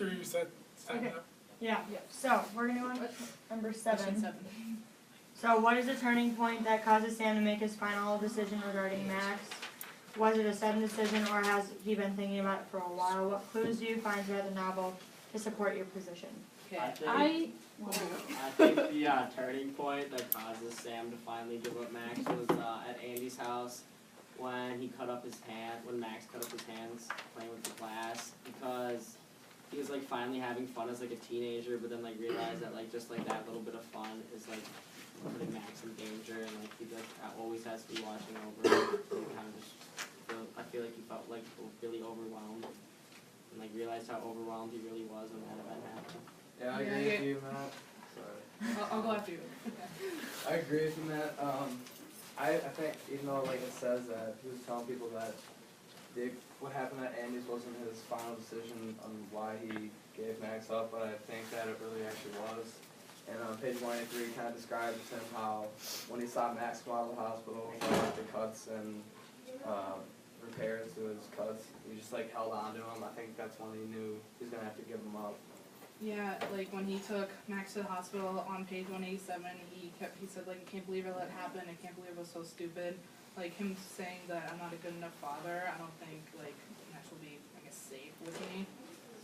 sure you said stand Okay. up. Yeah. So we're gonna go on number 7. Question 7. So what is the turning point that causes Sam to make his final decision regarding Max? Was it a sudden decision, or has he been thinking about it for a while? What clues do you find throughout the novel to support your position? Okay. I think the turning point that causes Sam to finally give up Max was at Andy's house when he cut up his hand, when Max cut up his hands playing with the glass, because he was like finally having fun as like a teenager, but then like realized that like just like that little bit of fun is like putting Max in danger, and like he like always has to be watching over him. Kind of just I feel like he felt like really overwhelmed, and like realized how overwhelmed he really was when that event happened. Yeah, I agree with you, Matt. Sorry. I'll go after you. I agree with you, Matt. I think, even though like it says that he was telling people that what happened at Andy's wasn't his final decision on why he gave Max up, but I think that it really actually was. And on page 183, kind of describes him how when he saw Max come out of the hospital with like, the cuts and repairs to his cuts, he just like held on to him. I think that's when he knew he was gonna have to give him up. Yeah, like when he took Max to the hospital on page 187, he said like, I can't believe I let it happen. I can't believe it was so stupid. Like him saying that I'm not a good enough father. I don't think like Max will be, I guess, safe with me.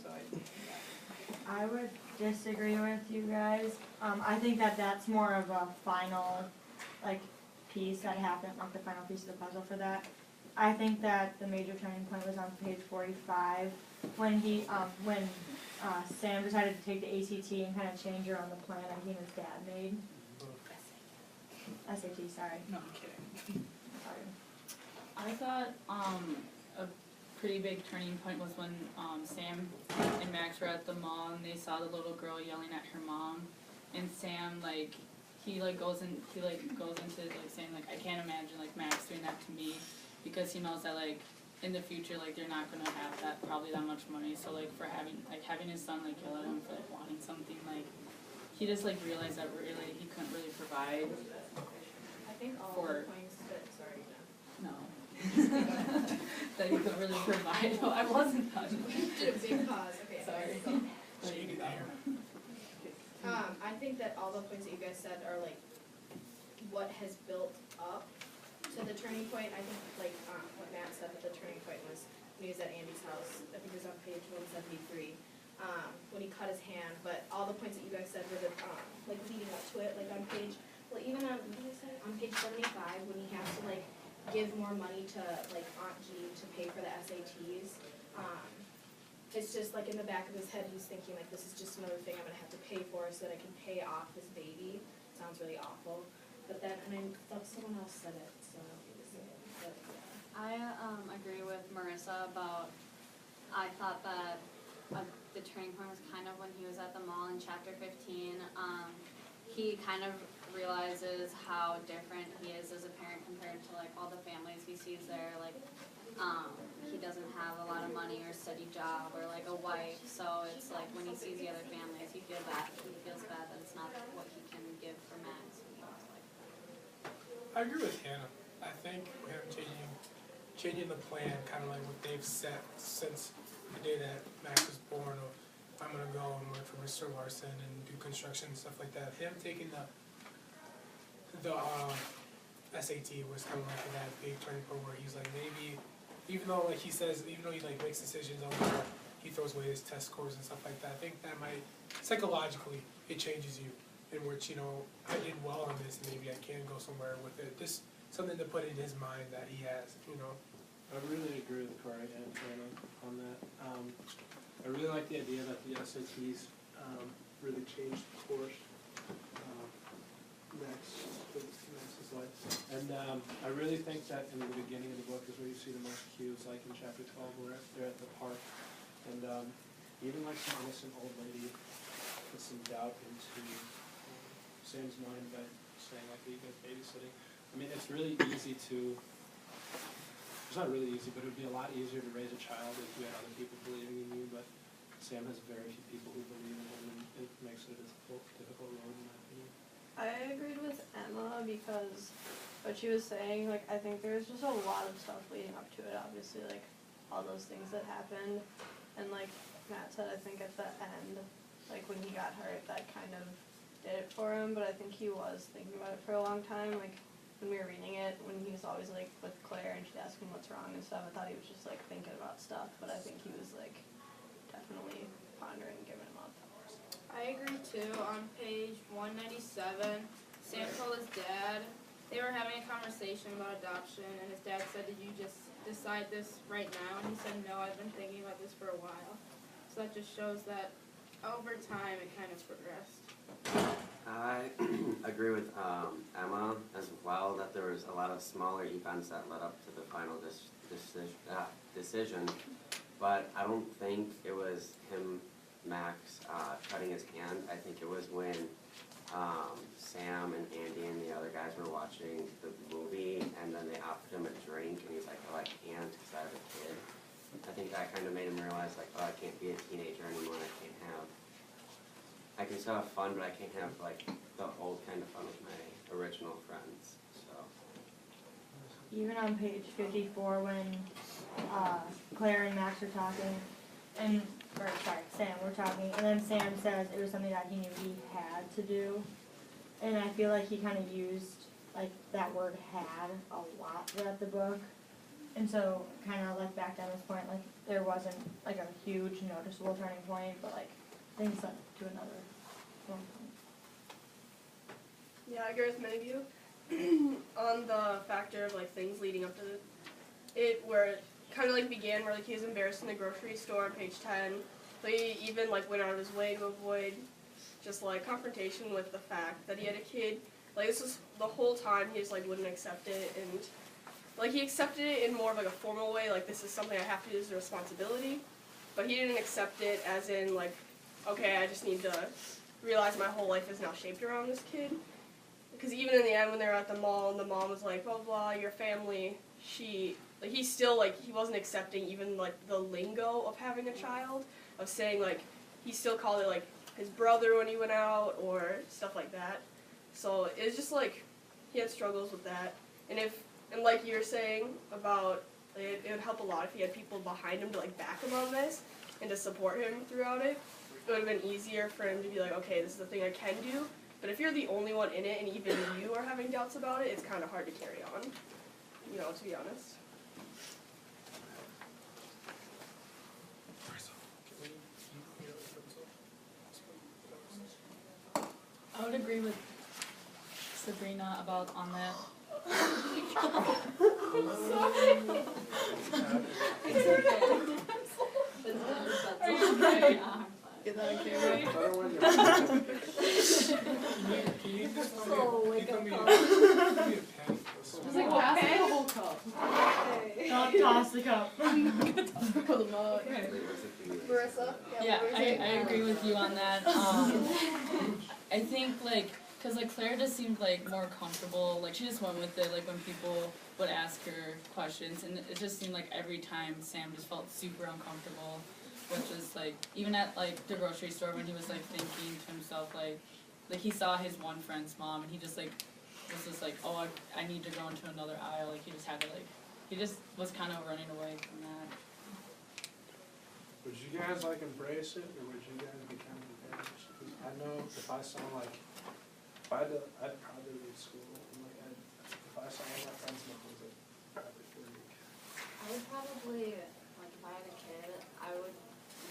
So I would disagree with you guys. I think that that's more of a final, like, piece that happened, like the final piece of the puzzle for that. I think that the major turning point was on page 45 when Sam decided to take the ACT and kind of change around the plan that he and his dad made. SAT, sorry. no, I'm kidding. Sorry. I thought a pretty big turning point was when Sam and Max were at the mall and they saw the little girl yelling at her mom, and Sam he goes into saying like, I can't imagine like Max doing that to me, because he knows that like in the future like they're not gonna have probably that much money, so like for having his son like yell at him for like wanting something, like he just like realized that really he couldn't really provide. I think all the points that, sorry, No. That he couldn't really provide. No, I wasn't done. did a big pause, okay. Sorry. So you get there. I think that all the points that you guys said are like what has built up to the turning point. I think like what Matt said that the turning point was when he was at Andy's house. I think it was on page 173 when he cut his hand. But all the points that you guys said were the like leading up to it. Like on page, well even on page 75 when he has to like give more money to like Aunt Jean to pay for the SATs. It's just like in the back of his head he's thinking like this is just another thing I'm gonna have to pay for so that I can pay off this baby. Sounds really awful. But then, and I thought someone else said it, so I don't need to say it. But, yeah. I agree with Marissa about, I thought that the turning point was kind of when he was at the mall in chapter 15. He kind of realizes how different he is as a parent compared to like all the families he sees there. Like he doesn't have a lot of money or steady job or like a wife, so it's like when he sees the other families, he feels bad that it's not what he can give for Max. I agree with Hannah. I think him changing the plan, kind of like what they've set since the day that Max was born, of I'm gonna go and work for Mr. Larson and do construction and stuff like that. Him taking the SAT was kind of like that big turning point where he's like, maybe, even though like he says, even though he like makes decisions on where he throws away his test scores and stuff like that, I think that might psychologically it changes you. In which, you know, I did well on this, maybe I can go somewhere with it. Just something to put in his mind that he has, you know. I really agree with Corey and Hannah on that. I really like the idea that the SATs really changed the course Max's life. And I really think that in the beginning of the book is where you see the most cues, like in chapter 12 where they're at the park. And even like some innocent old lady put some doubt into Sam's mind by saying like, are you guys babysitting? I mean, it's really easy to, it's not really easy, but it would be a lot easier to raise a child if you had other people believing in you, but Sam has very few people who believe in him, and it makes it a difficult road in my opinion. I agreed with Emma because what she was saying, like, I think there's just a lot of stuff leading up to it, obviously, like, all those things that happened, and, like, Matt said, I think at the end, like when he got hurt, that kind of did it for him, but I think he was thinking about it for a long time, like when we were reading it, when he was always like with Claire and she'd ask him what's wrong and stuff, I thought he was just like thinking about stuff, but I think he was like definitely pondering giving him up. I agree too. On page 197, Sam told his dad they were having a conversation about adoption, and his dad said, "Did you just decide this right now?" And he said, "No, I've been thinking about this for a while." So that just shows that over time it kind of progressed. I agree with Emma as well, that there was a lot of smaller events that led up to the final decision, but I don't think it was him, Max, cutting his hand. I think it was when Sam and Andy and the other guys were watching the movie, and then they offered him a drink, and he's like, "Oh, I can't because I have a kid." I think that kind of made him realize, like, oh, I can't be a teenager anymore, I can still have fun, but I can't have, like, the old kind of fun with my original friends, so. Even on page 54 when Claire and Max are talking, Sam were talking, and then Sam says it was something that he knew he had to do. And I feel like he kind of used, like, that word had a lot throughout the book. And so, kind of like back to Emma's point, like, there wasn't, like, a huge noticeable turning point, but, like, things led to another one point. Yeah, I agree with many of you on the factor of like things leading up to it, where it kind of like began where like he was embarrassed in the grocery store on page 10. But he even like went out of his way to avoid just like confrontation with the fact that he had a kid. Like this was the whole time he just like wouldn't accept it, and like he accepted it in more of like a formal way, like this is something I have to do as a responsibility. But he didn't accept it as in like, okay, I just need to realize my whole life is now shaped around this kid. Because even in the end when they were at the mall and the mom was like, blah, blah, your family, he still, like, he wasn't accepting even, like, the lingo of having a child, of saying, like, he still called it, like, his brother when he went out or stuff like that. So it's just, like, he had struggles with that. And like you were saying about, it would help a lot if he had people behind him to, like, back him on this and to support him throughout it. It would have been easier for him to be like, okay, this is the thing I can do. But if you're the only one in it and even you are having doubts about it, it's kind of hard to carry on, you know, to be honest. I would agree with Sabrina about on that. It's okay. Are you okay? Get that on camera. Can you just wake up give me call. a pen? Just like pass me the whole cup. Don't toss the cup. Put them out. Marissa? Yeah, what were you I saying? agree with you on that. I think like, cause like Claire just seemed like more comfortable, like she just went with it, like when people would ask her questions, and it just seemed like every time Sam just felt super uncomfortable, which is like, even at like the grocery store when he was like thinking to himself like he saw his one friend's mom and he just like, was just like, oh I need to go into another aisle, like he just had to like, he just was kind of running away from that. Would you guys like embrace it, or would you guys become embarrassed? 'Cause I know if I saw like, I'd probably leave school, and like if I saw all my friends' moms, I'd probably freak. I would probably, like, if I had a kid, I would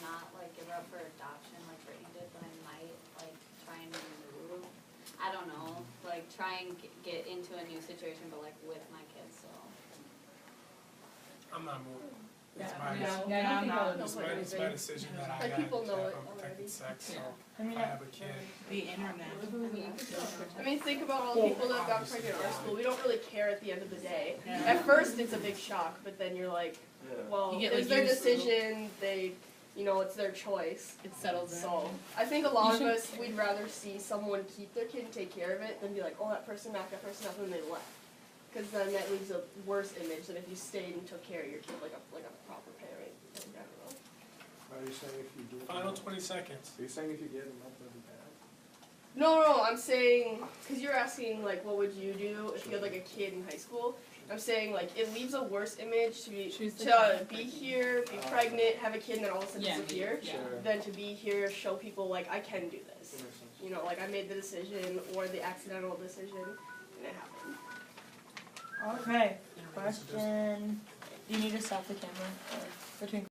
not, like, give her up for adoption like Brittany did, but I might, like, try and move. I don't know, like, try and get into a new situation, but, like, with my kids, so. I'm not moving. It's Yeah, my yeah, I'm not. It's my decision that I Like, got people to know have it unprotected already. sex, so I mean, if I have a kid. The internet. I mean, think about all the people that got pregnant in our school. We don't really care at the end of the day. At first, it's a big shock, but then you're like, well, You get, it's like, their used to it. decision. They, you know, it's their choice. It settles in. So I think a lot of us, we'd rather see someone keep their kid and take care of it than be like, oh, that person knocked that person up and they left. Because then that leaves a worse image than if you stayed and took care of your kid like a proper parent. I don't know. Are you saying if you do? Final 20 seconds. Are you saying if you get them up, that'd be bad? No, I'm saying, because you're asking, like, what would you do if you had, like, a kid in high school? I'm saying like it leaves a worse image to be She's the to kind of be person. here, be pregnant, have a kid, and then all of a sudden Yeah, disappear, yeah. Sure. than to be here, show people like I can do this. That makes sense. You know, like I made the decision or the accidental decision, and it happened. Okay, question, do you need to stop the camera, or between